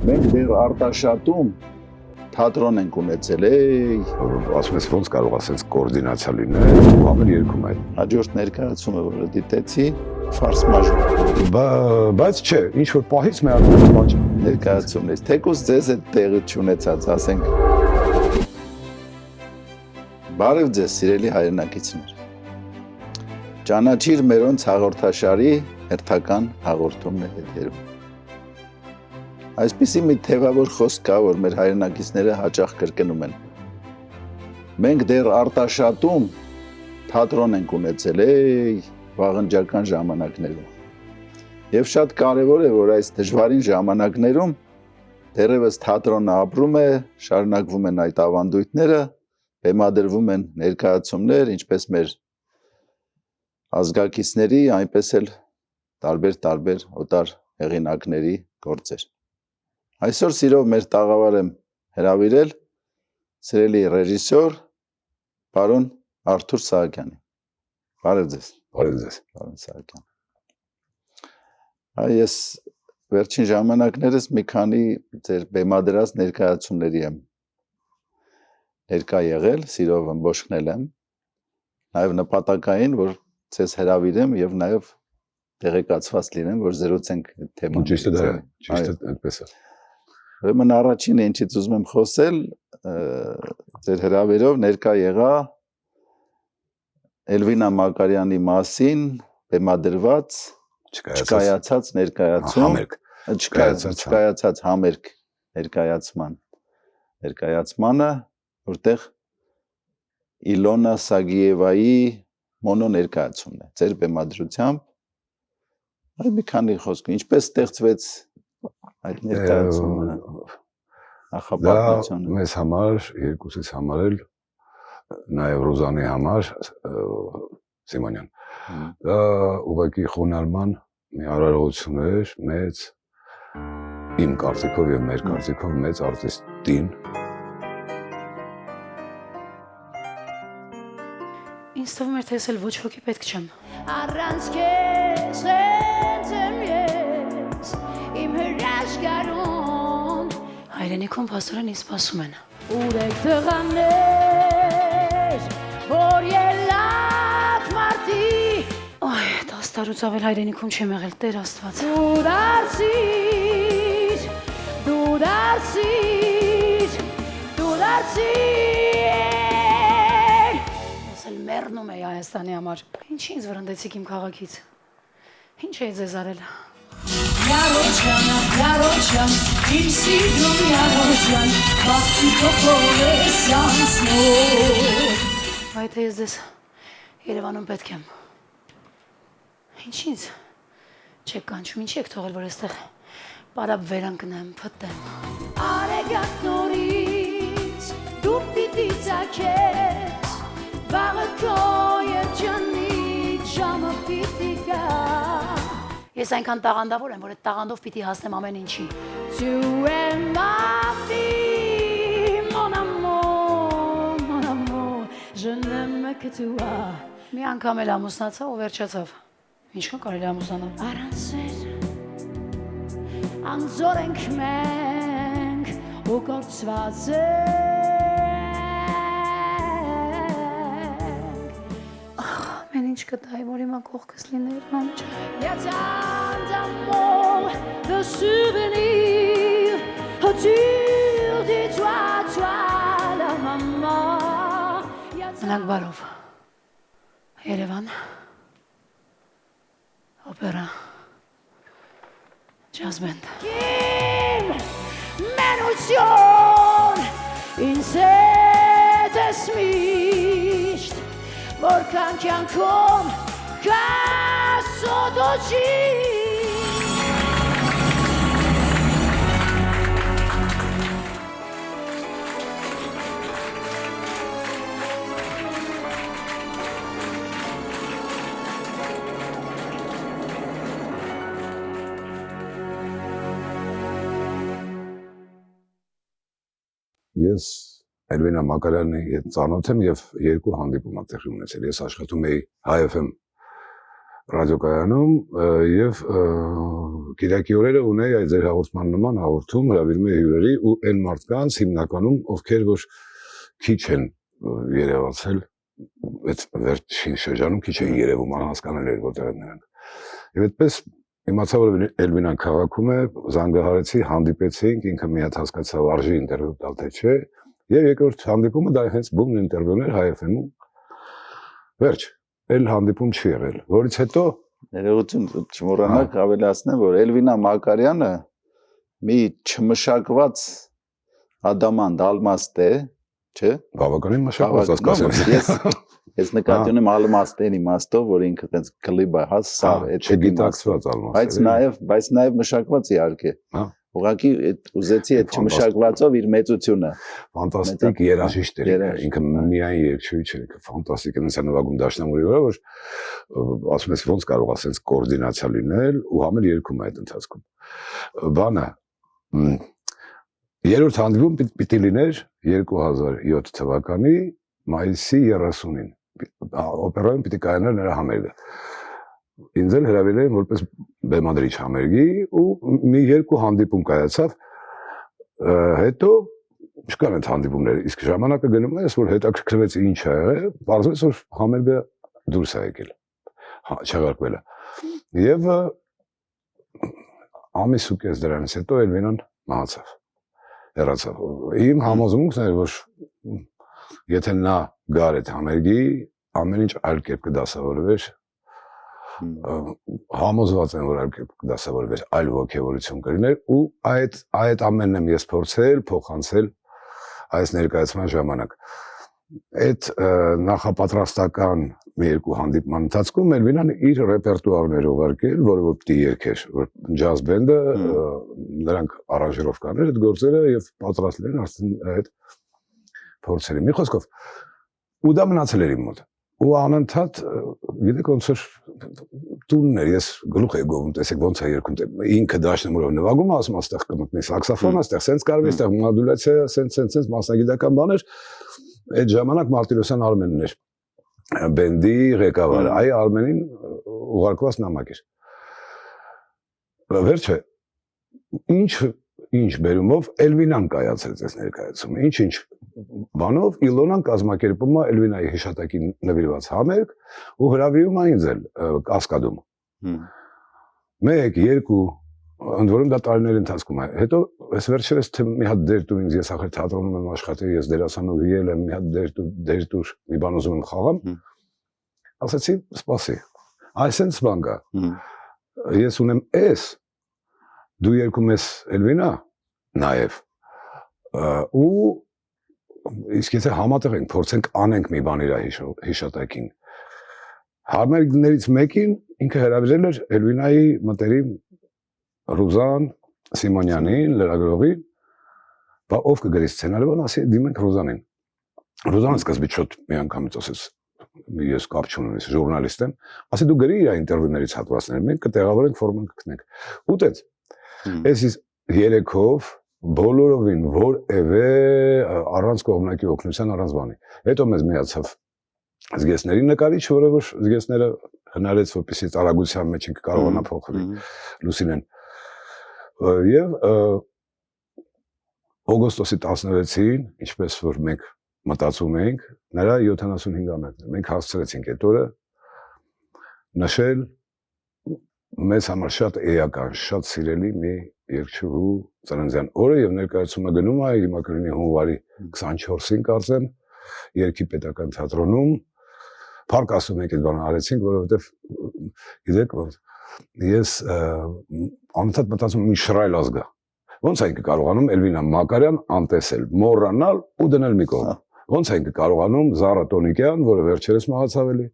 Մենք դեռ արտաշատում թատրոն ենք ունեցել, ասում ես ոնց կարող ասենց կոորդինացիա լինել, ու ամեն երկում այդ։ Հաջորդ ներկայացումը, որը դիտեցի, ֆարս մաժոր։ Բայց չէ, ինչ որ պահից մի հատ բաճ Ներկայացումից, թեկուզ ձեզ այդ տեղը չունեցած, ասենք։ Բարև ձեզ, սիրելի հայրենակիցներ։ Ճանաչիր մերոնց հաղորդաշարի հերթական հաղորդումն է հետևում։ Այսպիսի մի թևավոր խոսք կա, որ մեր հայրենակիցները հաճախ կրկնում են։ Մենք դեռ արտաշատում թատրոն ենք ունեցել, վաղնջական ժամանակներում։ Եվ շատ կարևոր է, որ այս դժվարին ժամանակներում դեռևս թատրոնը ապրում է, շարունակվում են այդ ավանդույթները, բեմադրվում են ներկայացումներ, ինչպես մեր ազգակիցների, այնպես էլ տարբեր օտար հեղինակների գործեր։ Այսօր սիրով մեր տաղավար եմ հրավիրել սիրելի ռեժիսոր պարոն Արթուր Սահակյանին։ Բարև ձեզ։ Բարև ձեզ։ Պարոն Սահակյան։ Ես վերջին ժամանակներս մի քանի ձեր բեմադրած ներկայացումների եմ ներկա եղել, սիրով ըմբոշխնել եմ, նաև նպատակային, որ ձեզ հրավիրեմ եւ նաև տեղեկացված լինեմ, որ զրուցենք թեման։ Ճիշտ է, այդպես է։ Ուրեմն առաջինը ինչից ուզում եմ խոսել, ձեր հրավերով ներկա եղա Էլվինա Մակարյանի մասին բեմադրված չկայացած ներկայացում, չկայացած համերգ ներկայացմանը, որտեղ Իլոնա Սագիևայի մոնո ներկայացումն է, ձեր բեմադրությամբ, այ մի քանի խոսք, ինչպես ստեղծվեց այդ ներկայացումը, նախապատմությունը։ Դա մեզ համար, երկուսից համար էլ, նաև Ռոզանի համար, Սիմանյան, դա ուղղակի խոնարհման մի արարողություն էր մեծ, իմ կարծիքով և մեր կարծիքով մեծ արտիստին։ Ինձ թվում էր, թե ես էլ ոչ ոքի պետք չեմ։ Առանց քեզ հենց եմ ես, իմ հրաշքարում, Հայրենիքում փաստորեն ինձ սպասում են։ ուր եք տղաներ, որ ելակ մարդի, Այ, 10 տարուց ավել հայրենիքում չեմ եղել, Տեր Աստված։ դու դարձիր, Ես էլ մեռնում էի Հայաստանի համար։ Ինչի ինձ վրընդեցիք իմ քաղաքից։ Ինչ էի ձեզ արել։ Yarochan, իմ սիրուն Yarochan, բախտի քոքով ես անցնում։ Այ թե ես ձեզ Երևանում պետք եմ։ Ինչի՞նց չեք կանչում, ինչի եք թողել, որ այստեղ պարապ վերանքնեմ, փտեմ։ Արեգակ նորից, դու պիտի ծագես, վաղը քո երջանիկ ժամը պիտի գա։ Ես այնքան տաղանդավոր եմ, որ այդ տաղանդով պիտի հասնեմ ամեն ինչի։ Tu es ma vie, mon amour, je n'aime que toi. Մի անգամ էլ ամուսնացա ու վերջացավ։ Ինչքան կարելի ամուսնանալ։ Առանցեր, անձոր ենք մենք ու կործված ենք։ Ամեն ինչ կտայի, որ հիմա կողքս լիներ, մամիչ։ Y'a tant d'amour, de souvenirs, autour de toi la maman. Մնաք բարով։ Երևան, օպերա, ջազ բենդ։ Kim menություն, ինձ հետ ես միշտ, որքան կյանքում կաս օդոչի։ Ես Էլվինա Մակարյանի հետ ծանոթ եմ և երկու հանդիպում տեղի ունեցել։ Ես աշխատում էի Հայ FM ռադիոկայանում և Կիրակի օրերը ունեի այդ ձեր հաղորդման նման հաղորդում հրավիրում էի հյուրերի ու այն մարդկանց հիմնականում ովքեր որ քիչ են երևացել այդ վերջին շրջանում քիչ են երևում անհասկանալի էր որտեղ են նրանք եւ այդպես իմացա որ Էլվինան քաղաքում է զանգահարեցի հանդիպեցինք ինքը մի հատ հասկացավ արժի ինտերվյու տալ թե չէ եւ երկրորդ հանդիպումը դա հենց բուն ինտերվյուն էր Հայ-FM-ում վերջ էլ հանդիպում չի եղել որից հետո Ներողություն չմոռանաք ավելացնեմ որ Էլվինա Մակարյանը մի չմշակված ադամանդ ալմաստ է չէ բավականին մշակված ասկասեմ ես նկատի ունեմ ալմաստեն իմաստով որ ինքը տենց կլիբա հա սա չգիտակցված ալմաստ բայց նաեւ մշակված իհարկե ուղղակի ուզեցի այդ չմշակվածով իր մեծությունը ֆանտաստիկ երաժիշտ էր ինքը միայն երգչուհի չէր ինքը ֆանտաստիկ էր ինձ նվագում դաշնամուրի վրա որ ասում ես ոնց կարող ասենց կոորդինացիա լինել ու համել երգում այդ ընթացքում բանը երրորդ հանդիպում պիտի լիներ 2007 թվականի մայիսի 30-ին օպերայում պիտի կայանար նրա համերգը ինձ էլ հրավիրել են որպես բեմադրիչ համերգի ու մի երկու հանդիպում կայացավ հետո չկան այդ հանդիպումները իսկ ժամանակը գնում է որ հետաքրքրվեց ինչ ա եղել բարձրացավ որ համերգը դուրս ա եկել չեղարկվել է եւ ամիս ու կես դրանից հետո Էլվինան մահացավ հեռացավ իմ համոզմունքն էր որ եթե նա գար այդ համերգի ամեն ինչ այլ կերպ կդասավորվեր համոզված եմ որ այլ կերպ կդասավորվեր այլ ոգևորություն կլիներ ու այդ ամենն եմ ես փորձել փոխանցել այս ներկայացման ժամանակ այդ նախապատրաստական մի երկու հանդիպման ընթացքում Էլվինան իր ռեպերտուարներ ուղարկել որը որ պիտի երգեր որ ջազ բենդը նրանք արանժիրովկաներ այդ գործերը եւ պատրաստել են արդեն այդ փորձերի մի խոսքով ու դա մնացել էր իմ մոտ ու անընդհատ գիտեք ոնց որ տունն էր ես գլուխ եի գովում տեսեք ոնց է երգում ինքը դաշնամուրով նվագում ասում աստեղ կմտնի սաքսոֆոնը աստեղ սենց կարվի աստեղ մոդուլյացիա սենց մասնագիտական բաներ այդ ժամանակ Մարտիրոսյան Արմենն էր բենդի ղեկավարը այ Արմենին ուղարկված նամակ էր վերջը ինչ բերումով Էլվինան կայացրեց այս ներկայացումը ինչ բանով Իլոնան կազմակերպում է Էլվինայի հիշատակին նվիրված համերգ ու հրավիրում է ինձ էլ Կասկադում 1 2 ընդ որում դա տարիների ընթացքում է հետո ես վերջերս թե մի հատ դեր տուր ինձ ես ախր թատրոնում եմ աշխատել ես դերասանուհի եմ մի հատ դեր տուր մի բան ուզում եմ խաղամ ասացի սպասի այսենց բան կա ես ունեմ էս դու երգում ես Էլվինա նաև ու իսկ եթե համատեղ ենք փորձենք անենք մի բան իր հիշատակին համերգներից մեկին ինքը հրավիրել էր Էլվինայի մտերիմ Ռուզան Սիմոնյանին լրագրողին բա ով կգրի սցենարը բան ասի դիմենք Ռուզանին Ռուզանը սկզբից շոտ մի անգամից ասեց ես կապ չունեմ ես ժուրնալիստ եմ ասի դու գրի իր ինտերվյուներից հատվածներ մենք կտեղավորենք ֆորման կգտնենք ուտեց ես երեքով բոլորովին որևէ առանց կողմնակի օգնության առանց բանի հետո մեզ միացավ զգեստների նկարիչ որը որ զգեստները հնարեց որպեսզի տարագության մեջ ինքը կարողանա փոխվի Լուսինեն եւ օգոստոսի 16-ին ինչպես որ մենք մտածում էինք նրա 75-ամյակն մենք հասցրեցինք այդ օրը նշել մեզ համար շատ էական շատ սիրելի մի երգչուհու ծննդյան օրը եւ ներկայացումը գնում է հիմա կլինի հունվարի 24-ին կարծեմ Երգի պետական թատրոնում Փառք ասում ենք այդ բանը արեցինք որովհետեւ գիտեք ոնց ես անընդհատ մտածում մի շռայլ ազգա ոնց է ինքը կարողանում Էլվինա Մակարյան անտեսել մոռանալ ու դնել մի կողմ ոնց է ինքը կարողանում Զարա Տոնիկյան որը վերջերս մահացավ էլի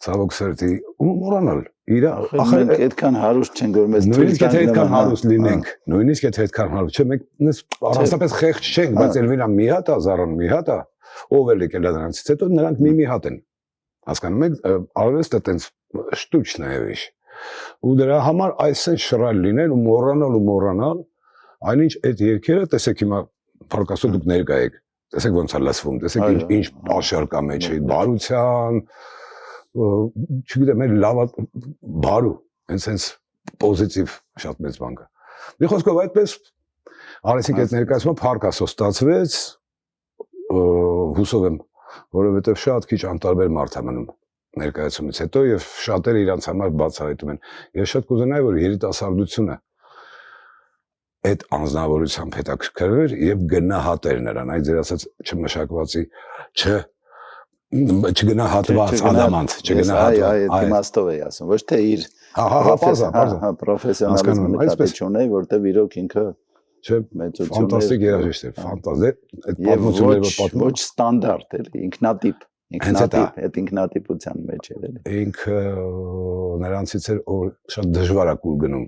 ցավոք սրտի ու մոռանալ իր ախր այդքան հարուստ չենք որ մեզ նույնիսկ եթե այդքան հարուստ լինենք նույնիսկ եթե այդքան հարուստ չէ մենք առանձնապես խեղճ չենք բայց Էլվինա մի հատ է Զարան մի հատ է ով էլ եկել է նրանցից հետո նրանք մի հատ են հասկանում եք արվեստը տենց շտուչ նայվիշ ու դրա համար այսպես շռայլ լինել ու մոռանալ այնինչ այդ երգերը տեսեք հիմա Փարքասո դուք ներկա եք տեսեք ոնց է լսվում տեսեք ինչ պաշար կա մեջ է բարության չգիտեմ, մեր լավ բարու, հենց պոզիտիվ շատ մեծ բան կա։ Մի խոսքով այդպես արեցինք այդ ներկայացումը փառք Աստծո ստացվեց, հուսով եմ, որովհետև շատ քիչ անտարբեր մարդ է մնում ներկայացումից հետո եւ շատերը իրանց համար բացահայտում են։ Ես շատ կուզենայի, որ երիտասարդությունը այդ անձնավորությամբ հետաքրքրվեր եւ գնահատեր նրան, այդ ձեր ասած չմշակվածի, չգնահատված ադամանդ, չգնահատված։ Այդ իմաստով էի ասում, ոչ թե իր պրոֆեսիոնալիզմի նկատի չունեի, որտեղ իրոք ինքը մեծություն է։ Ֆանտաստիկ երաժիշտ է, ֆանտաստիկ։ Այդ պատմությունները որ պատմում ոչ ստանդարտ էլի, ինքնատիպ, այդ ինքնատիպության մեջ էր էլի։ Ինքը նրանցից էր որ շատ դժվար է կուլ գնում։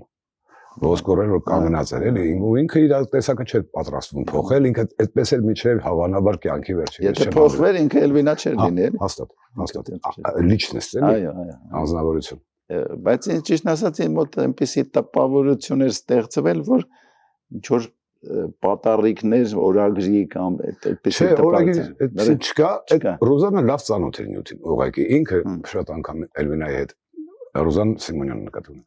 Ոսկորել որ կանգնած էր էլի, ու ինքը իր տեսակը չէր պատրաստվում փոխել, ինքը այդպես էր միջև հավանաբար կյանքի վերջին։ Եթե փոխվեր ինքը Էլվինա չէր լինի էլի։ Հաստատ։ Լիչնեստ էլի։ Անձնավորություն։ Բայց ինձ ճիշտ ասած իմ մոտ այնպիսի տպավորություններ ստեղծվել, որ ինչ որ պատառիկներ օրագրի կամ այդպիսի տպավորություններ չկա, այդ Ռոզանը լավ ծանոթ էր նյութին, ուղղակի ինքը շատ անգամ Էլվինայի հետ Ռոզան Սիմոնյանն նկատում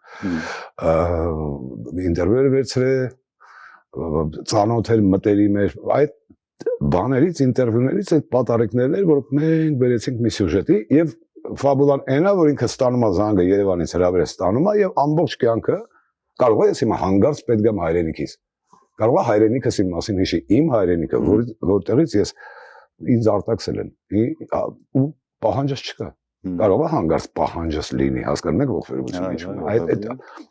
ինտերվյուեր վերցրել, ծանոթ էր մտերիմ էր, այդ բաներից, ինտերվյուներից այդ պատառիկներն էր, որ մենք բերեցինք մի սյուժետի եւ ֆաբուլան այնա, որ ինքը ստանում է զանգը Երևանից հրավեր է ստանում է եւ ամբողջ կյանքը կարող է ես հիմա հանգարց պետք եմ հայրենիքից։ Կարող է հայրենիքս իմ մասին հիշի, իմ հայրենիքը, որտեղից ես ինձ արտաքսել են, ու պահանջս չկա։ Կարող է հանգարց պահանջս լինի, հասկանում եք ողբերգությունը ինչ ունի։ Այդ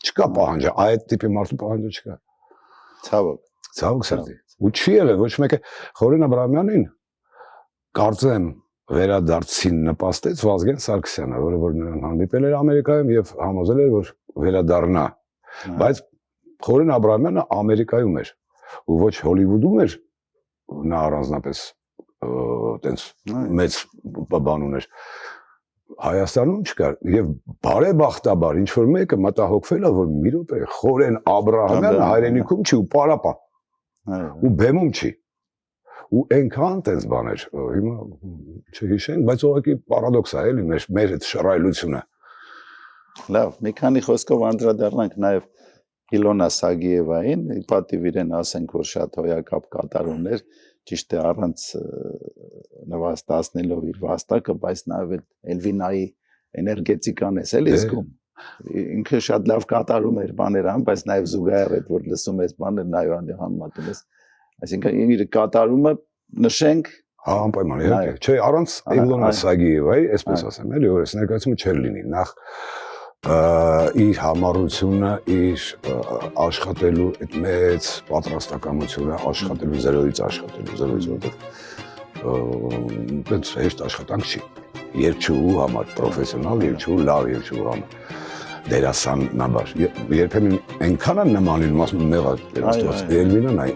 չկա պահանջը, այդ տիպի մարդու պահանջը չկա։ Ցավոք սրտի։ Ու չի եղել ոչ մեկը Խորեն Աբրահամյանին կարծեմ վերադարձին նպաստեց Վազգեն Սարգսյանը, որը նրան հանդիպել էր Ամերիկայում եւ համոզել էր, որ վերադառնա։ Բայց Խորեն Աբրահամյանը Ամերիկայում էր ու ոչ Հոլիվուդում էր, նա առանձնապես տենց մեծ բան ուներ։ Հայաստանում չկար եւ բարեբախտաբար ինչ որ մեկը մտահոգվել է որ մի րոպե Խորեն Աբրահամյանը հայրենիքում չի ու պարապա ու բեմում չի ու այնքան տես բաներ հիմա չհիշենք բայց ուղղակի պարադոքս է էլի մեր այդ շռայլությունը լավ մի քանի խոսքով անդրադառնանք նաեւ Իլոնա Սագիևային իպատիվ իրեն ասենք որ շատ հոյակապ կատարումներ ճիշտ է առանց նվաստացնելով իր վաստակը, բայց նաև Էլվինայի էներգետիկան է, էլի զգում։ Ինքը շատ լավ կատարում էր բաները, բայց նաև զուգահեռ այդ որ լսում ես բաները նաև համեմատում ես։ Այսինքն իր կատարումը նշենք անպայման իհարկե։ Չէ, առանց Իլոնա Սագիևայի, այսպես ասեմ, էլի որ ներկայացումը չէր լինի։ Նախ իր համառությունը, իր աշխատելու այդ մեծ պատրաստակամությունը, աշխատելու զերոյից որտեղ բայց հեշտ աշխատանք չի։ Երգչուհու համար, պրոֆեսիոնալ երգչուհու, լավ երգչուհու համար, դերասանաբար։ Երբեմն այնքան է նմանին, ասում մեղա Աստված, Էլվինան այ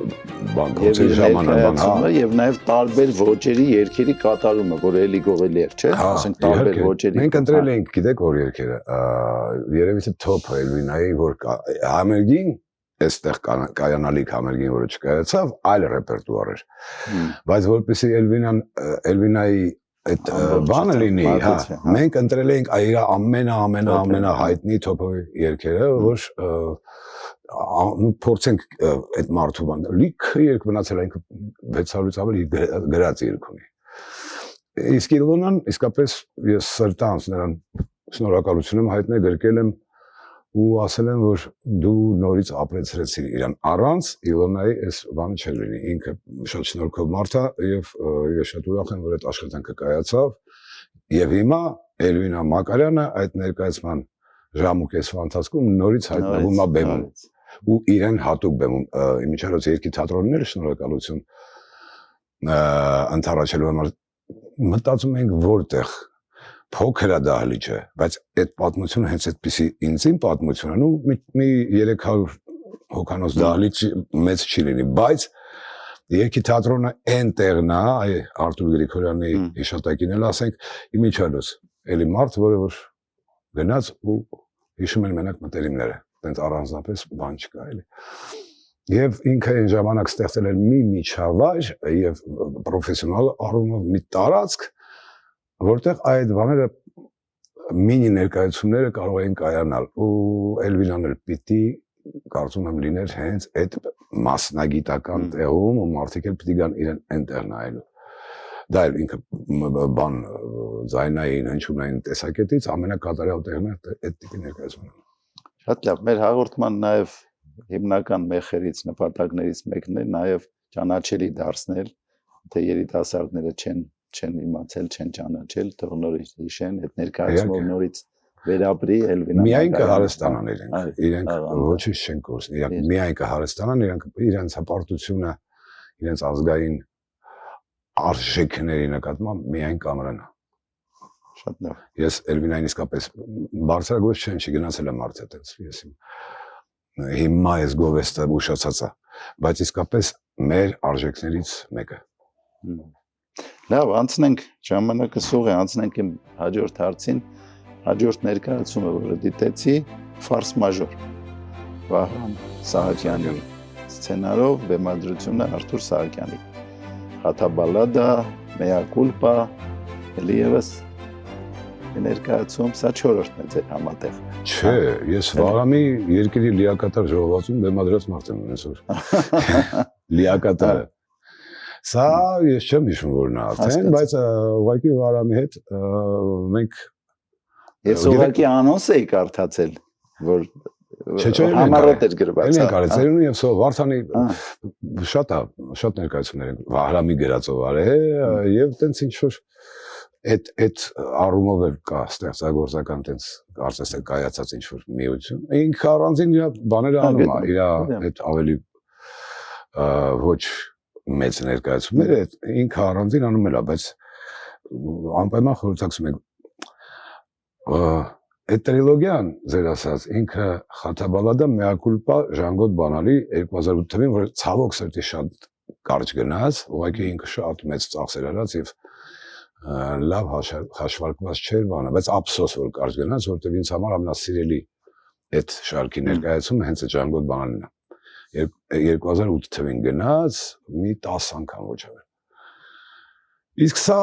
բան փոցի ժամանակ բան, եւ նաեւ տարբեր ոճերի երգերի կատարումը, որ էլի գողելի էր, չէ՞, ասենք տարբեր ոճերի։ Մենք ընտրել էինք, գիտեք, որ երգերը, երևի թե top Էլվինայի, որ համերգին այստեղ կայանալիք համերգին, որը չկայացավ, այլ ռեպերտուար էր։ Բայց որպեսզի Էլվինայի այդ բանը լինի, հա, մենք ընտրել էինք իր ամենահայտնի top-ը երգերը, որ փորձենք այդ մարդու բան։ Լիքը երգ մնացել այնք 600-ից ավելի գրած երգ ունի։ Իսկ Իլոնան իսկապես ես սրտանց նրան շնորհակալություն եմ հայտնել, գրկել եմ ու ասել եմ, որ դու նորից ապրեցրեցիր իրան։ Առանց Իլոնայի այս բանը չէր լինի։ Ինքը շատ շնորհքով մարդ է եւ ես շատ ուրախ եմ, որ այդ աշխատանքը կայացավ։ Եվ հիմա Էլվինա Մակարյանը այդ ներկայացման ժամուկես ընթացքում նորից հայտնվում է բեմում։ Ու իրեն հատուկ բեմում Իմիջիայլոց երկի թատրոնները շնորհակալություն ընթառաջելու համար մտածում ենք որտեղ փոքր է դահլիճը, բայց այդ պատմությունը հենց այդպիսի ինձին պատմությունն ու մի 300 հոգանոց դահլիճ մեծ չի լինի, բայց երկի թատրոնը այն տեղն է, այ Արտուր Գրիգորյանի հիշատակին էլ ասենք, Իմիջիայլոց, էլի մարդ, որը որ գնաց ու հիշում են մենակ մտերիմները, տենց առանձնապես բան չկա էլի։ Եվ ինքը այն ժամանակ ստեղծել էր մի միջավայր եւ պրոֆեսիոնալ առումով մի տարածք, որտեղ այդ բաները մինի ներկայացումները կարող էին կայանալ ու Էլվինան էլ պիտի կարծում եմ լիներ հենց այդ մասնագիտական տեղում ու մարդիկ էլ պիտի գան իրեն այնտեղ նայելու։ Դա էլ ինքը բան ձայնային, հնչյունային տեսակետից ամենակատարյալ տեղն է այդ տիպի ներկայացումը։ Շատ լավ, մեր հաղորդման նաև հիմնական մեխերից, նպատակներից մեկն է նաև ճանաչելի դարձնել, թե երիտասարդները չեն իմացել, չեն ճանաչել, թող նորից հիշեն, այդ ներկայացումը նորից վերապրի Էլվինան։ Միայն կհարստանան իրենք ոչինչ չեն կորցնի, իրենք միայն կհարստանան, իրենց հպարտությունը, իրենց ազգային արժեքների նկատմամբ միայն կամրանա։ Շատ լավ։ Ես Էլվինային իսկապես բարձրագույն չեմ, չգնացել եմ արդյոք ես հիմա ես գովեստը ուշացած է, բայց իսկապես մեր արժեքներից մեկը։ Լավ, անցնենք, ժամանակը սուղ է, անցնենք իմ հաջորդ հարցին, հաջորդ ներկայացումը, որը դիտեցի, Ֆարս մաժոր, Վահրամ Սահակյանի սցենարով, բեմադրությունը Արթուր Սահակյանի, Խաթաբալադա, Mea culpa, Էլիևս ներկայացում, սա 4-րդն է ձեր համատեղ։ Չէ, ես Վահրամի երկրի լիակատար ժողովածուն բեմադրած մարդ եմ այսօր։ Լիակատարը։ Սա ես չեմ հիշում որն է արդեն, բայց ուղղակի Վահրամի հետ մենք Ես ուղղակի անոնս էի կարդացել, որ համառոտ էր գրված։ Էլի կարեց, երևում եւ սո Վարդանի շատ ներկայացումներ են Վահրամի գրածով արել եւ տենց ինչ որ այդ առումով էլ կա ստեղծագործական տենց կարծես թե կայացած ինչ որ միություն։ Ինքը առանձին իր բաները անում է, իր այդ ավելի ոչ մեծ ներկայացումները ինքը առանձին անում է, բայց անպայման խորհրդակցում ենք այդ տրիլոգիան ձեր ասած ինքը Խաթաբալադա Mea culpa Ժանգոտ Բանալի 2008 թվականին որ ցավոք սրտի շատ կարճ գնաց, ուղղակի ինքը շատ մեծ ծախսեր արած եւ լավ հաշվարկված չէր բանը, բայց ափսոս որ կարճ գնաց, որովհետեւ ինձ համար ամենասիրելի այդ շարքի ներկայացումը հենց այդ Ժանգոտ Բանալին է։ 2008 թվականին գնաց, մի 10 անգամ ոչ ավել։ Իսկ սա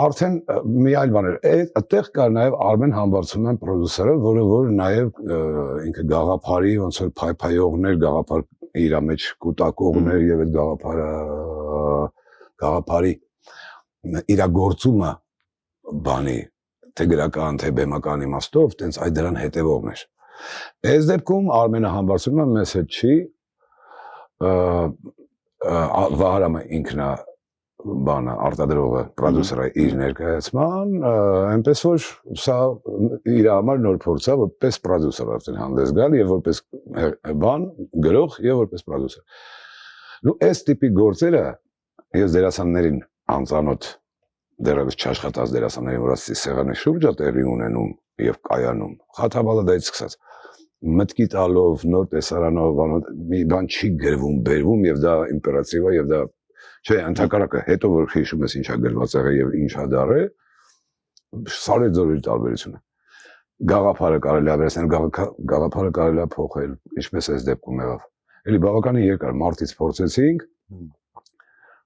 արդեն մի այլ բան էր, այդտեղ կար նաև Արմեն Համբարձումյան պրոդյուսերը, որը որ նաև ինքը գաղափարի ոնց որ փայփայողներ, գաղափար իր մեջ կուտակողներ եւ այդ գաղափարի իրագործումը բանի թե գրական թե բեմական իմաստով, տենց այդ դրան հետևողներ։ Այս դեպքում Արմենը Համբարձումյանը մեզ հետ չի, Վահրամը ինքն է բանը արտադրողը պրոդյուսերը իր ներկայացման, այնպես որ սա իր համար նոր փորձ է որպես պրոդյուսեր արդեն հանդես գալ եւ որպես բան գրող եւ որպես պրոդյուսեր։ Նու այս տիպի գործերը ես դերասաններին անծանոթ դեռևս չաշխատած դերասաններին, որ ասի սեղանի շուրջ է տեղի ունենում եւ կայանում, Խաթաբալադայից սկսած մտքի տալով նոր տեսարանով մի բան չի գրվում, բերվում եւ դա իմպերատիվ է եւ դա չէ, ընդհակառակը հետո որ հիշում ես ինչա գրված եղել եւ ինչա դարել, սարի ձորի տարբերությունը։ Գաղափարը կարելի է վերցնել, գաղափարը կարելի է փոխել, ինչպես այս դեպքում եղավ։ Էլի բավականին երկար մարտից փորձեցինք,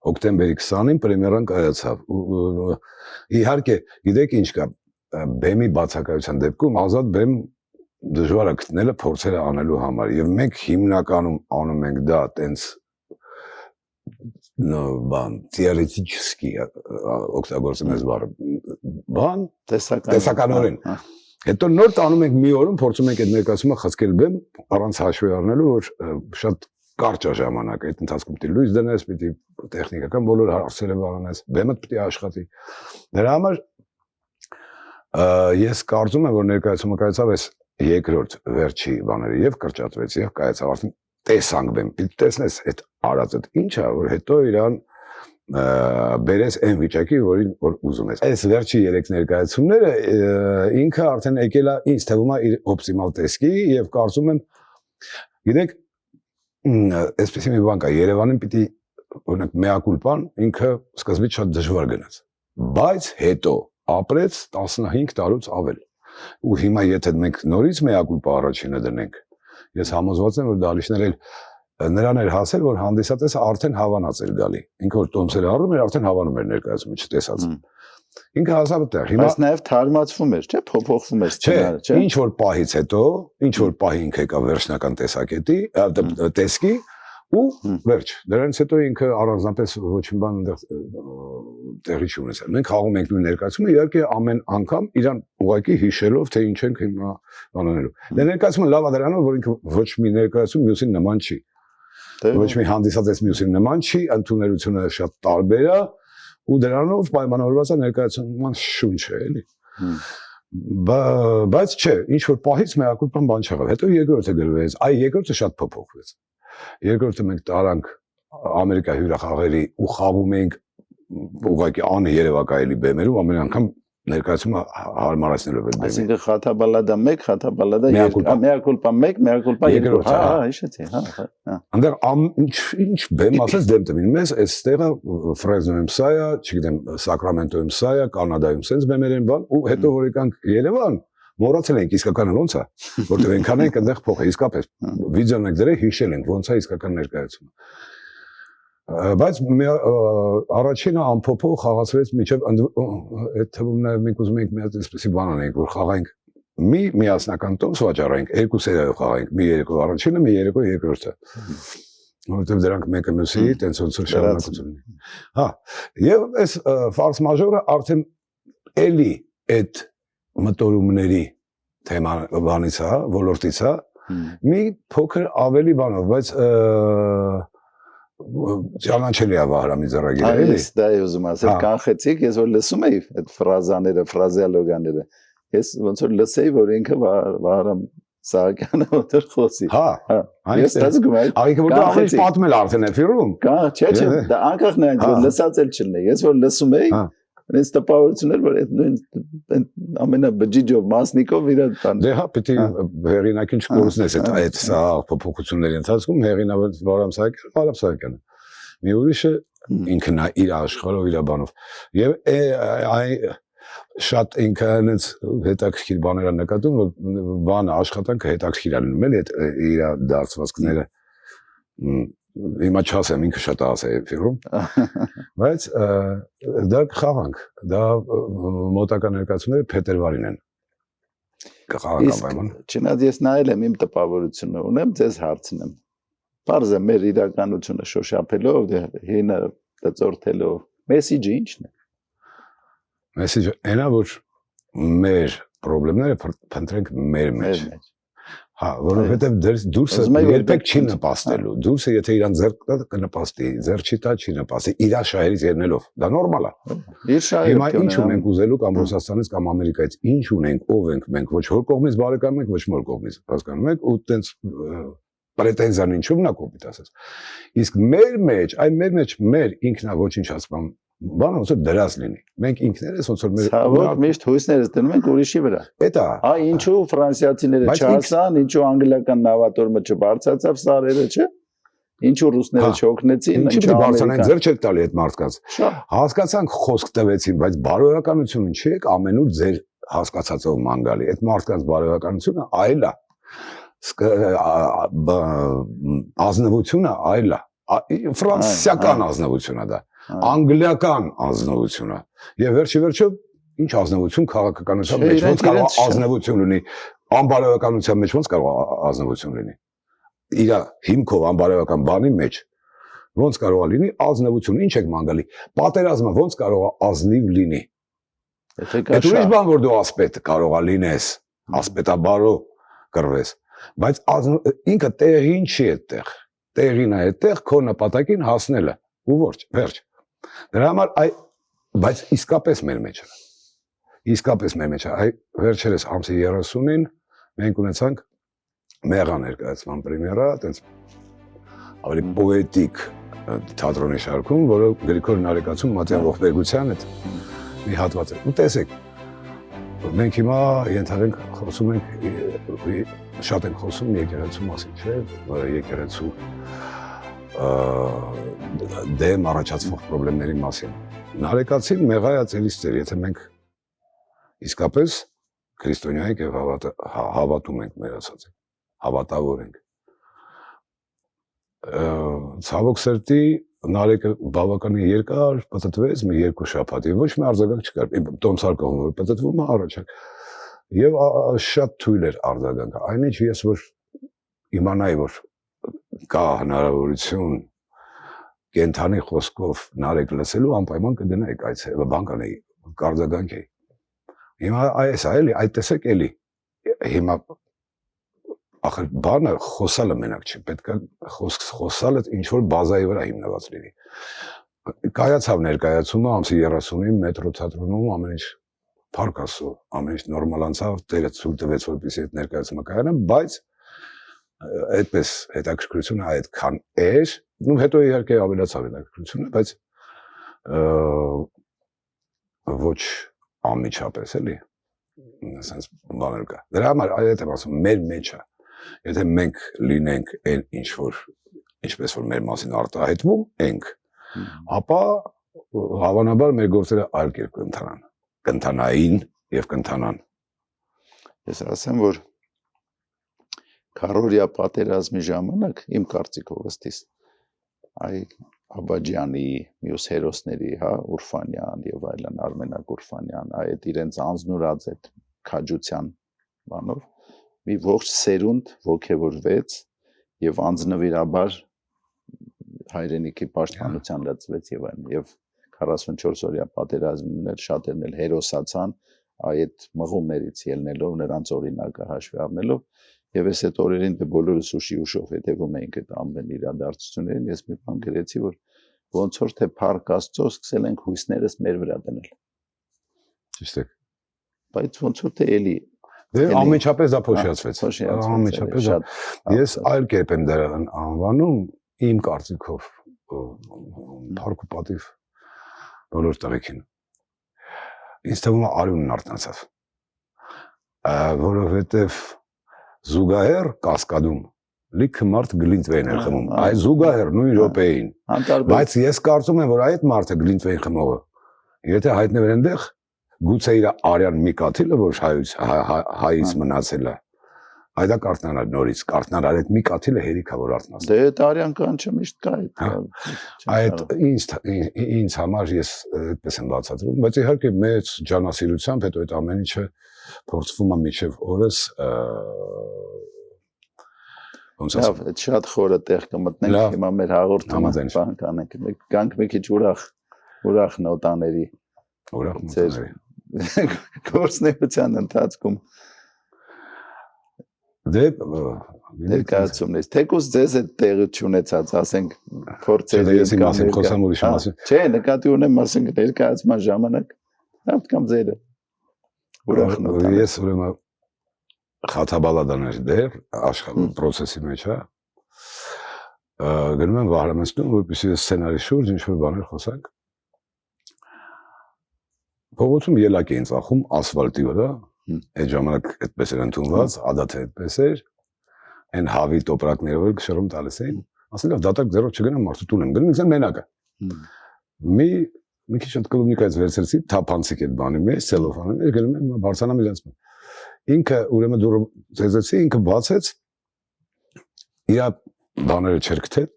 հոկտեմբերի 20-ին պրեմիերան կայացավ։ Իհարկե, գիտեք ինչ կա, բեմի բացակայության դեպքում ազատ բեմ դժվար է գտնելը փորձերը անելու համար եւ մենք հիմնականում անում ենք դա տենց բան թեորետիկի օգտագործում ես բառը բան տեսականորեն հետո նոր տանում ենք մի օրում փորձում ենք այդ ներկայացումը խցկել բեմ առանց հաշվի առնելու որ շատ կարճ է ժամանակը այդ ընթացքում պիտի լույս դնես պիտի տեխնիկական բոլոր հարցերը բանանես բեմը պիտի աշխատի դրա համար ես կարծում եմ որ ներկայացումը կայացավ այս երկրորդ վերջի բաները եւ կրճատվեց եւ կայացավ արդեն տեսանք բեմ պիտի տեսնես այդ արածդ ինչ է որ հետո իրան բերես այն վիճակի որին որ ուզում ես այս վերջի 3 ներկայացումները ինքը արդեն եկել է ինձ թվում է իր օպտիմալ տեսքի եւ կարծում եմ գիտեք այսպես մի բան կա Երևանին պիտի օրինակ Mea culpa-ն ինքը սկզբից շատ դժվար գնաց բայց հետո ապրեց 15 տարուց ավել ու հիմա եթե մենք նորից Mea culpa առաջինը դնենք ես համոզված եմ որ դալիշներ էլ նրան էր հասել որ հանդիսատեսը արդեն հավանած էր գալի ինքը որ տոմսերը առնում էր արդեն հավանում էր ներկայացումը չտեսած Ինքը հասավ այդտեղ։ Հիմա Բայց նաև թարմացվում էր, չէ՞, փոփոխվում էր չէ, սցենարը, չէ՞։ ինչ որ պահից հետո, ինչ որ պահի ինքը եկավ վերջնական տեսակետի, տեսքի ու վերջ։ Դրանից հետո ինքը առանձնապես ոչ մի բան տեղի չունեցավ։ Մենք խաղում ենք նույն ներկայացումը, իհարկե ամեն անգամ իրան ուղակի հիշելով, թե ինչ ենք հիմա բանանելու։ Դե ներկայացումը լավ է դրանով, որ ինքը ոչ մի ներկայացում մյուսին նման չի։ Ոչ մի հանդիսատես մյուսին նման չի, ընդունելությունը շատ տարբեր է ու դրանով պայմանավորված է ներկայացման շունչը, էլի։ Բայց չէ, ինչ որ պահից մեղակուլպան բան չեղավ։ Հետո երկրորդը գրվեց, այ երկրորդը շատ փոփոխվեց։ Երկրորդը մենք տարանք Ամերիկա հյուրախաղերի ու խաղում ենք ուղղակի աներևակայելի բեմերում ամեն անգամ ներկայացումը հարմարացնելով այդ բեմին։ Այսինքն խաթաբալադա 1, խաթաբալադա 2, մեակուլպա 1, մեակուլպա 2։ Հա, հիշեցի, հա։ Այնտեղ ինչ բեմ ասես դեմ տվին մեզ, այստեղը Ֆրեզնոյում սա է, չգիտեմ, Սակրամենտոյում սա է, Կանադայում sense բեմեր են բան, ու հետո որ եկանք Երևան, մոռացել ենք իսկականը ոնց է, որտեղ այնքան ենք այնտեղ փոխ է, իսկապես վիդեոն եք դրել, հիշել ենք ոնց է իսկական ներկայացումը։ Բայց առաջինը ամփոփող խաղացվեց միջև այդ թվում նաև մենք ուզում ենք մի հատ այսպեսի բան անենք, որ խաղանք մի միասնական տոմս վաճառենք, երկու սերիայով խաղանք, մի երեկո առաջինը, մի երեկո երկրորդը, որովհետև դրանք մեկը մյուսի տենց ոնց որ շարունակություն ունի։ Հա, եւ այս ֆարս մաժորը արդեն էլի այդ մտորումների թեմա բանից է, ոլորտից է, մի փոքր ավելի բանով, բայց ճանաչելի է Վահրամի ձեռագիրը, էլի։ Այս դա է ուզում ասել, կանխեցիք, ես որ լսում էի այդ ֆրազաները, ֆրազեոլոգաները, ես ոնց որ լսեի, որ ինքը Վահրամ Սահակյանը ոտր խոսի։ Հա, ես դա զգում եմ։ Աղիքը որ ամեն ինչ պատմել արդեն էֆիրում։ Չէ, դա անկախ նրանից որ լսած էլ չլինի, ես որ լսում էի, ինձ տպավորություն էր, որ այդ նույն ամենաբջիջով մասնիկով իր բան։ Դե հա, պիտի հեղինակին չկորցնես այդ սա փոփոխությունների ընթացքում հեղինավար Վահրամ Սահակյանը։ Մի ուրիշը ինքն է իր աշխարհով, իր բանով։ Եվ շատ ինքն այնց հետաքրքիր բաներ է նկատում, որ բանը աշխատանքը հետաքրքիր է լինում, էլի իր դարձվածքները։ Հիմա չասեմ, ինքը շատ ասա է ֆիրում, բայց դա խաղանք, դա մոտակա ներկայացումները փետրվարին են կխաղանք անպայման։ Չնայած ես նայել եմ իմ տպավորությունը ունեմ, ձեզ հարցնեմ։ Պարզ է մեր իրականությունը շոշափելով, հինը դծորթելով, մեսիջը ի՞նչն է։ Մեսիջը այնա, որ մեր խնդիրները փնտրենք մեր մեջ։ Հա, որովհետև դուրսը երբեք չի նպաստելու։ Դուրսը եթե իրան ձեռք տա կնպաստի, ձեռք չի տա չի նպաստի, իր շահերից ելնելով։ Դա նորմալ է։ Իր շահերը։ Հիմա ինչ ունենք ուզելու կամ Ռուսաստանից կամ Ամերիկայից, ինչ ունենք, ով ենք մենք, ոչ որ կողմից բարեկամ ենք, ոչ որ կողմից հասկանում եք, ու տենց պրետենզիան ինչու՞մն է կոպիտ ասած։ Իսկ մեր մեջ, այ մեր մեջ մեր ինքնա ոչնչացման բանը ոնց որ դրած լինի։ Մենք ինքներս ոնց որ մեր ցավոք միշտ հույսներս դնում ենք ուրիշի վրա։ Էտա։ Այ ինչու ֆրանսիացիները չհասան, ինչու անգլիական նավատորմը չբարձրացավ սարերը, չէ՞։ Ինչու ռուսները չօգնեցին, ինչու բարձրանային ձեր չեք տալի այդ մարդկանց։ Հասկացանք խոսք տվեցին, բայց բարոյականությունը չի եք ամենուր ձեր հասկացածով ման գալի։ Այդ մարդկանց բարոյականությունը այլ է։ Ազնվությունը այլ է։ Ֆրանսիական ազնվությունը դա։ Անգլիական ազնվությունը։ Եվ վերջի ինչ ազնվություն քաղաքականության մեջ ոնց կարող է ազնվություն լինի, անբարոյականության մեջ ոնց կարող է ազնվություն լինի։ Իր հիմքով անբարոյական բանի մեջ ոնց կարող է լինի ազնվություն, ինչ եք ման գալի։ Պատերազմը ոնց կարող է ազնիվ լինի։ Այդ ուրիշ բան որ դու ասպետ կարող է լինես, ասպետաբարո կռվես, բայց ինքը տեղին չի այդտեղ։ Տեղին է այդտեղ քո նպատակին հասնելը ու վերջ։ Դրա համար բայց իսկապես մեր մեջ է։ Իսկապես մեր մեջ է։ Այ վերջերս ամսի 30-ին մենք ունեցանք մեղա ներկայացման պրեմիերա, այտենց ավելի պոետիկ թատրոնի շարքում, որը Գրիգոր Նարեկացուն Մատյան Ողբերգության հետ մի հատված է։ Ու տեսեք, մենք հիմա ենթադրենք խոսում ենք, շատ ենք խոսում եկեղեցու մասին, չէ՞, եկեղեցու դեմ առաջացվող խնդիրների մասին։ Նարեկացին մեղայա ծերից ծեր, եթե մենք իսկապես քրիստոնյա ենք եւ հավատում ենք մեր ասածին, հավատավոր ենք։ Ցավոք սրտի Նարեկը բավականին երկար պատտվեց մի 2 շաբաթ եւ ոչ մի արձագանք չկար։ Տոմսար կողմը որ պատտվում է առաջակ։ Եվ շատ թույլ էր արձագանքը։ Այնինչ ես որ իմանայի որ կա հնարավորություն կենթանի խոսքով Նարեկ լսելու անպայման կգնայիք այց բան կանեի կարձագանքեի։ Հիմա այս այլի այդ տեսեք էլի։ Հիմա ախր բանը խոսալը մենակ չի, պետք է խոսալը ինչ որ բազայի վրա հիմնված լինի։ Կայացավ ներկայացումը ամսի 30-ին մետրո թատրոնում ամեն ինչ փառք Աստծո, ամեն ինչ նորմալ անցավ, Տերը ցույց տվեց որպեսզի այդ ներկայացումը կայանա, բայց այդպես հետաքրքրությունը այդքան էր, ու հետո իհարկե ավելացավ հետաքրքրությունը, բայց ոչ անմիջապես էլի, ասես բաներ կա։ Դրա համար այդ եմ ասում, մեր մեջը Եթե մենք լինենք այն ինչ որ ինչպես որ մեր մասին արտահայտվում ենք, ապա հավանաբար մեր գործերը այլ կերպ կընթանան, կընթանային եւ կընթանան։ Ես ասեմ որ քարորիա պատերազմի ժամանակ իմ կարծիքով ըստիս այ Աբաջյանի, մյուս հերոսների, հա, Ուրֆանյան եւ այլն, Արմենակ Ուրֆանյան, այդ իրենց անձնուրած այդ քաջության բանով մի ողջ սերունդ ոգևորվեց եւ անձնվիրաբար հայրենիքի պաշտպանության լծվեց եւ այլն եւ 44 օրյա պատերազմն էլ շատերն էլ հերոսացան այդ մղումներից ելնելով նրանց օրինակը հաշվի առնելով եւ այս այդ օրերին դե բոլորս ուշի ուշով հետևում էինք այդ ամեն իրադարձություններին ես մի բան գրեցի որ ոնց որ թե փառք Աստծո սկսել ենք հույսներս մեր վրա դնել ճիշտ է բայց ոնց որ թե էլի Դե անմիջապես դա փոշիացվեց։ Անմիջապես ես այլ կերպ եմ դրան անվանում իմ կարծիքով փառք ու պատիվ բոլոր տղեկին։ Ինձ թվում է արյունն արթնացավ։ Որովհետև զուգահեռ կասկադում լիքը մարդ գլինտվեյն էր խմում։ Այդ զուգահեռ նույն րոպեին։ Բայց ես կարծում եմ որ այդ մարդը գլինտվեյն խմողը եթե հայտնվեր այնտեղ Գուցե իր արյան մի կաթիլը, որ հայից մնացել է, այդա կարտնանար նորից, կարտնանար այդ մի կաթիլը հերիքա, որ արտնաստ։ Դե այդ արյան կանչը միշտ կա այդ ինձ համար ես այդպես եմ բացատրում, բայց իհարկե մեծ ջանասիրությամբ հետո այդ ամեն ինչը փորձվում է միջև օրս Լավ, այդ շատ խորը տեղ կմտնենք, հիմա մեր հաղորդումը բան կանենք, գանք մի քիչ ուրախ նոտաների գործնեության ընթացքում դե ներկայացումից թեկուզ ձեզ այդ տեղը չունեցած ասենք փորձել ես իմ մասին խոսամ ուրիշ մասին չէ նկատի ունեմ ասենք ներկայացման ժամանակ հատ կամ ձերը ուրախ նոտան ես ուրեմն խաթաբալադաներ դեր աշխարհի process-ի մեջ հա գնում եմ Վահրամենցուն որպեսզի սցենարի շուրջ ինչ որ բաներ խոսանք Փողոցում ելակ էին ծախում ասֆալտի վրա, այդ ժամանակ այդպես էր ընդունված, ադաթը այդպես էր, այն հավի տոպրակներով էր գշրում տալիս էին, ասել լավ դատակ ձեռով չգնամ մարդու տուն եմ գնում, ինքս եմ մենակը։ Մի քիչ շատ կլուբնիկայից վերցրեցի, թափանցիկ այդ բանի մեջ, ցելոֆանի մեջ գնում եմ բարձանամ իրենց մոտ։ Ինքը ուրեմն դուրը ծեզեցի, ինքը բացեց, իր բաները չէր գտել,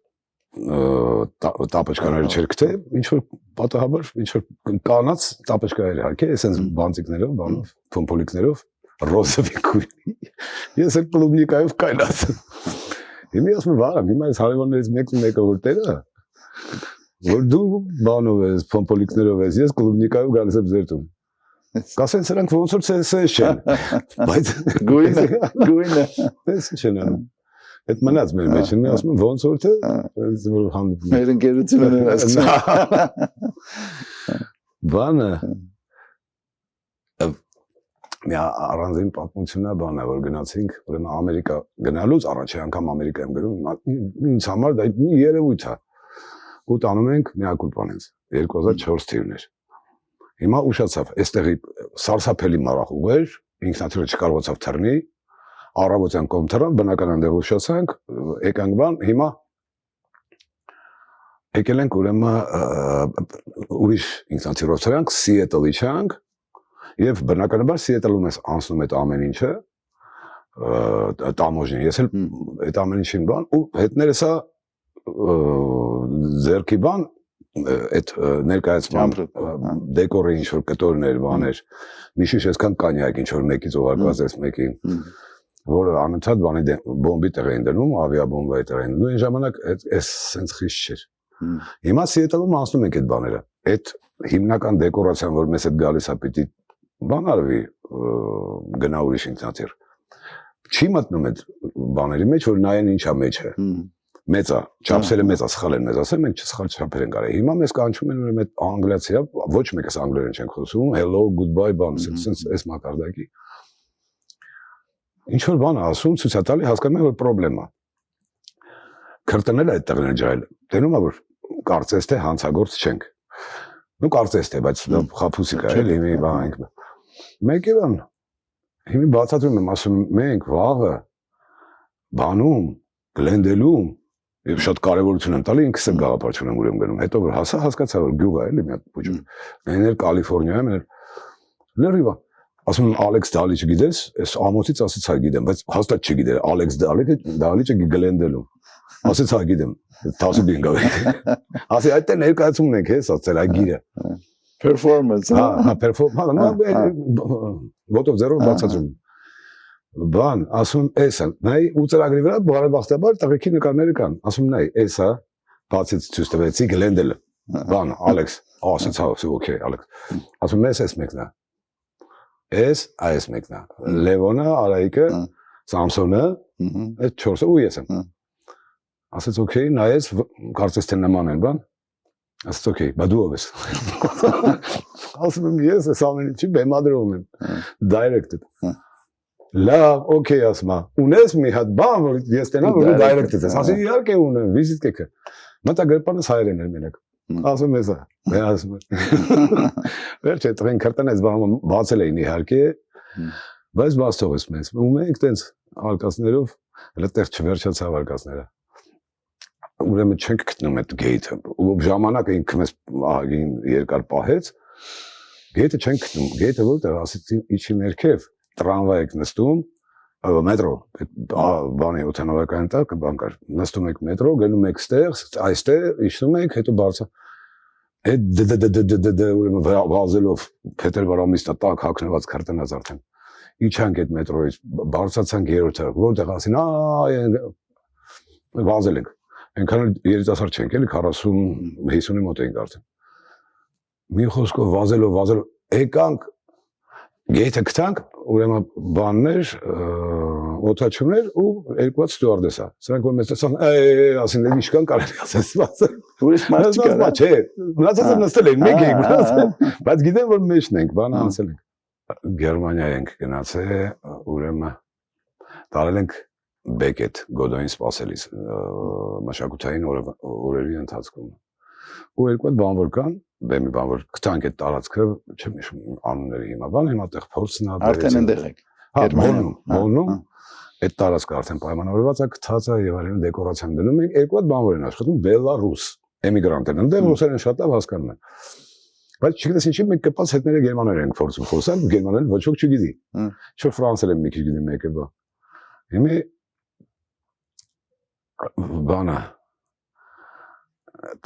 տապաչկաները չէր գտել, ինչ որ պատահաբար, ինչ որ կանաց տապաչկաներ հարկե, այսպես բանտիկներով, բանով, փոմփոլիկներով, ռոզովի քույրի։ Ես էլ կլուբնիկայով կայլած։ Հիմա ասում եմ, վաղ, հիմա այս հարևաններից մեկը որ տերը, որ դու բանով ես, փոմփոլիկներով ես, ես կլուբնիկայով գալիս եմ ձեր տուն։ Կասեն սրանք ոնց որ CS չեն, բայց գույնը, ես չեն անում։ Այդ մնաց մեր մեջ, ես ասում եմ ոնց որ թե որ հանդիպում։ Մեր ընկերությունը ներասկսում։ Բանը մի առանձին պատմությունն է բանը, որ գնացինք, ուրեմն Ամերիկա գնալուց առաջի անգամ Ամերիկա եմ գնում, ինձ համար դա մի երևույթ է։ Ու տանում ենք միակուլպանից 2004 թիվներ։ Հիմա ուշացավ, այստեղի սարսափելի մառախուղ էր, ինքնաթիռը չկարողացավ թռնի, առավոտյան կողմ թռան, բնական այնտեղ ուշացանք, եկանք բան, հիմա եկել ենք ուրեմն ուրիշ ինքնաթիռով թռանք, Սիեթլի չանք, եւ բնականաբար Սիեթլում ես անցնում այդ ամեն ինչը, տամոժին, ես էլ այդ ամեն ինչին բան, ու հետներս ձերքի բան այդ ներկայացման դեկորը ինչ որ կտորներ բաներ միշտ այսքան կանյակ ինչ որ մեկից ուղարկված էս մեկին որը անընդհատ բանի բոմբի տեղ էին դնում ավիաբոմբայի տեղ էին դնում այն ժամանակ այս sense խիստ չէր հիմա Սիեթլում անցնում ենք այդ բաները այդ հիմնական դեկորացիան որ մեզ հետ գալիս է պիտի բան արվի գնա ուրիշ ինքնաթիռ չի մտնում այդ բաների մեջ որ նայեն ինչա մեջ է մեծ է չափսերը մեծ է սխալ են մեզ ասել մենք չսխալ չափեր են կարել հիմա մեզ կանչում են ուրեմն այդ անգլիացիա ոչ մեկս անգլերեն չենք խոսում hello goodbye բան sense այս մակարդակի ինչ որ բան ասում ցույց է տալի հասկանում եմ որ խնդրեմ է քրտնելը այդ տեղն ջայլ դենում է որ կարծես թե հանցագործ չենք նու կարծես թե բայց խափուսիկ է էլի մի բան մեկ է բան հիմա բացատրում եմ ասում մենք վաղը բանում գլենդելում եւ շատ կարեւորություն եմ տալի ինքս էլ գաղափար չունեմ ուրեմն գնում հետո որ հասկացա որ գյուղ է էլի մի հատ փոջում մենել կալիֆոռնիայում էլ լրիվ ասում Ալեքս Դալիչը գիտես այս ամոթից ասից հա գիտեմ բայց հաստատ չգիտեր Ալեքս Դալիչը գլենդելում ասից հա գիտեմ տասուկ են գալի ասի այդ ներկայացումն ենք հես ասել այ գիրը performance հա performance ոտով զերո բացածում բան ասում էս է նայ ու ծրագրի վրա բարեբախտաբար տղեկի նկարները կան ասում նայ էս է բացից ցույց տվեցի գլենդելը բան Ալեքս ասից հա օքեյ Ալեքս ասում էս մեկն է էս այս մեկն է Լևոնը Արայիկը Սամսոնը այդ 4-ը ու ես եմ ասեց օքեյ նայեց կարծես թե նման են բան ասեց օքեյ բա դու ով ես ասում եմ ես այս ամենի չի բեմադրում եմ directed լավ օքեյ ասма ունես մի հատ բան որ ես տենամ որ դու directed ես ասի իհարկե ունեմ վիզիտ կեքը մտա գրպանս հայերեն էր մենակ ասում ես ասում վերջ է տղեն քրտնես բացել էին իհարկե բայց բաց թողես մեզ ու մենք տենց արկածներով հələ տեղ չվերջացավ արկածները ուրեմն չենք գտնում այդ գեյթը ու ժամանակը ինքը մեզ ահագին երկար պահեց գեյթը չենք գտնում գեյթը որտեղ ասեցի իջի ներքև տրամվայ եք նստում մետրո բանի օթանավակայանի տակ բան կար նստում եք մետրո գնում եք ստեղ այստեղ իջնում եք հետո բարձր այդ ուրեմն վազելով Փետրվարամիստա տակ հագնված քրտնած արդեն իջանք այդ մետրոից բարձրացանք երրորդը որտեղ ասին վազել ենք այնքան երիտասարդ չենք էլի 40-50-ի մոտ էինք արդեն մի խոսքով վազելով եկանք գեյթը գտանք ուրեմն բաններ օթաչումներ ու երկու հատ ստյուարդեսա սրանք որ մեզ տեսան ասին դե ինչքան կարելի ասես բացել ուրիշ մարդ չկա չէ մնացածը նստել են մեկ էինք բայց գիտեմ որ մեջն ենք բանը անցել ենք Գերմանիա ենք գնացել ուրեմն տարել ենք Բեկետ Գոդոին սպասելիս մշակութային օրերի ընթացքում ու երկու հատ բան որ կան բեմի բան որ գտանք այդ տարածքը չեմ հիշում անունները հիմա բան հիմա տեղ փորձն է արդեն այնտեղ եք Գերմանիայում այդ տարածքը արդեն պայմանավորված է գտած է եւ այլն դեկորացիան դնում ենք երկու հատ բան որ են աշխատում Բելարուս էմիգրանտ են այնտեղ ռուսերեն շատ լավ հասկանում են բայց չգիտես ինչի մենք կպած հետները գերմաներեն ենք փորձում խոսալ գերմաներեն ոչ ոք չգիտի չէ ֆրանսերեն մի քիչ գիտի մեկը բա հիմա բանը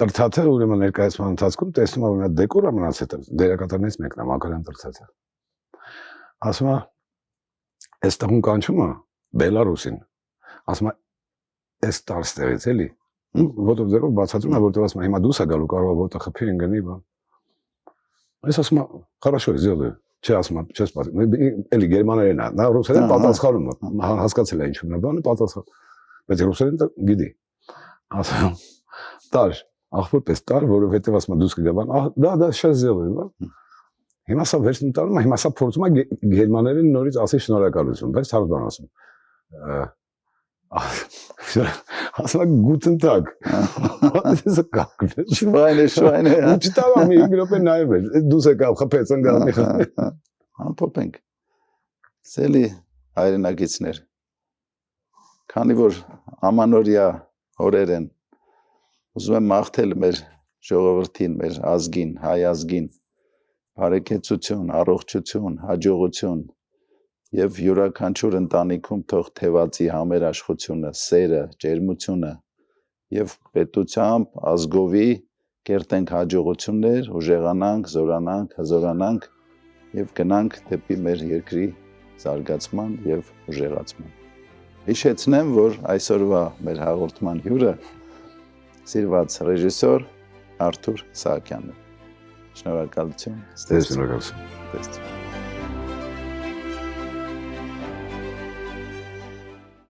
Տրթաթը ուրեմն ներկայացման ընթացքում տեսնում եմ որ դեկորը մնաց հետո դերակատարներից մեկն է Մակարյան Տրթաթը ասում է այս տղուն կանչում է Բելարուսին ասում է այս տարստեղից էլի ոտով ձերով բացատրում է որտեղ ասում է հիմա դուս է գալու կարող է որտեղ խփի են գնի բան այս ասում է хорошо сделаю չէ ասում է չես պատի էլի գերմաներեն է նա ռուսերեն պատասխանում է հասկացել է ինչու նա բանը պատասխան բայց ռուսերեն գիտի ասում տար ախոր պես տար որովհետև ասում է դուս կգա բան դա շատ сделаю բան հիմա սա վերջնում տանում է հիմա սա փորձում է գերմաներեն նորից ասի շնորհակալություն բայց հարց բան ասում ասում է guten tag ասես կակ շվայնը ու չտավա մի գրոպե նայվ էր դուս եկավ խփեց ընկա մի ամփոփենք սելի հայրենակիցներ քանի որ ամանորյա օրեր են ուզում եմ մաղթել մեր ժողովրդին մեր ազգին հայ ազգին բարեկեցություն առողջություն հաջողություն եւ յուրաքանչյուր ընտանիքում թող թևածի համերաշխությունը սերը ջերմությունը եւ պետությամբ, ազգովի կերտենք հաջողություններ, ուժեղանանք, զորանանք, հզորանանք եւ գնանք դեպի մեր երկրի զարգացման եւ ուժեղացման։ Հիշեցնեմ, որ այսօրվա մեր հաղորդման հյուրը սիրված ռեժիսոր Արթուր Սահակյանն է։ Շնորհակալություն։ Շնորհակալություն։ Ստեսություն։